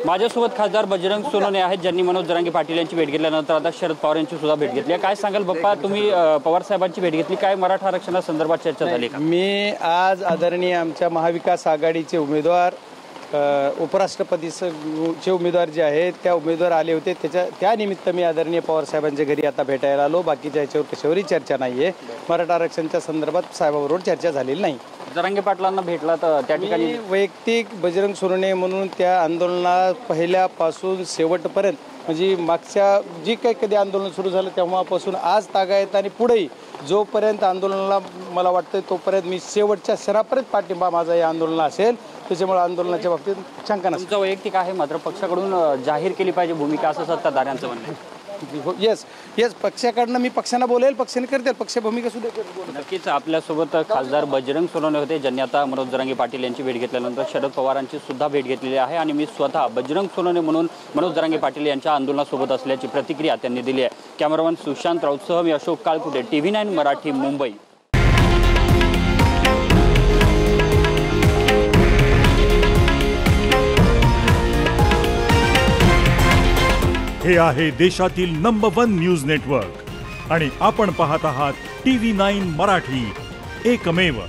माझ्यासोबत खासदार बजरंग सोनवणे आहेत, ज्यांनी मनोज जरांगे पाटील यांची भेट घेतल्यानंतर आता शरद पवार यांची सुद्धा भेट घेतली. काय सांगाल बाप्पा, तुम्ही पवार साहेबांची भेट घेतली, काय मराठा आरक्षणासंदर्भात चर्चा झाली का? मी आज आदरणीय आमच्या महाविकास आघाडीचे उमेदवार उपराष्ट्रपतीचे उमेदवार जे आहेत त्या उमेदवार आले होते, त्यानिमित्त मी आदरणीय पवार साहेबांच्या घरी आता भेटायला आलो. बाकीच्या ह्याच्यावर कशावरही चर्चा नाही आहे. मराठा आरक्षणाच्या संदर्भात साहेबाबरोबर चर्चा झालेली नाही. जरांगे पाटलांना भेटला तर त्या ठिकाणी वैयक्तिक बजरंग सोनवणे म्हणून त्या आंदोलनाला पहिल्यापासून शेवटपर्यंत, म्हणजे मागच्या जी काही कधी आंदोलन सुरू झालं तेव्हापासून आज तागायत आणि पुढेही जोपर्यंत आंदोलनाला मला वाटतं तोपर्यंत मी शेवटच्या क्षणापर्यंत पाठिंबा माझा या आंदोलनाला असेल. त्याच्यामुळे आंदोलनाच्या बाबतीत शंका नसते. तुमचं वैयक्तिक आहे, मात्र पक्षाकडून जाहीर केली पाहिजे भूमिका, असं सत्ताधाऱ्यांचं म्हणणं आहे. येस पक्षाकडनं मी पक्षांना बोलेल, पक्षाने करतील, पक्ष भूमिका सुद्धा. नक्कीच आपल्यासोबत खासदार बजरंग सोनवणे होते, ज्यांनी आता मनोज जरांगे पाटील यांची भेट घेतल्यानंतर शरद पवारांची सुद्धा भेट घेतलेली आहे. आणि मी स्वतः बजरंग सोनवणे म्हणून मनोज जरांगे पाटील यांच्या आंदोलनासोबत असल्याची प्रतिक्रिया त्यांनी दिली आहे. कॅमेरामन सुशांत राऊतसह मी अशोक काळकुटे, TV9 मराठी, मुंबई. हे आहे देशातील नंबर 1 न्यूज नेटवर्क आणि आपण पाहत आहात TV9 मराठी, एकमेव.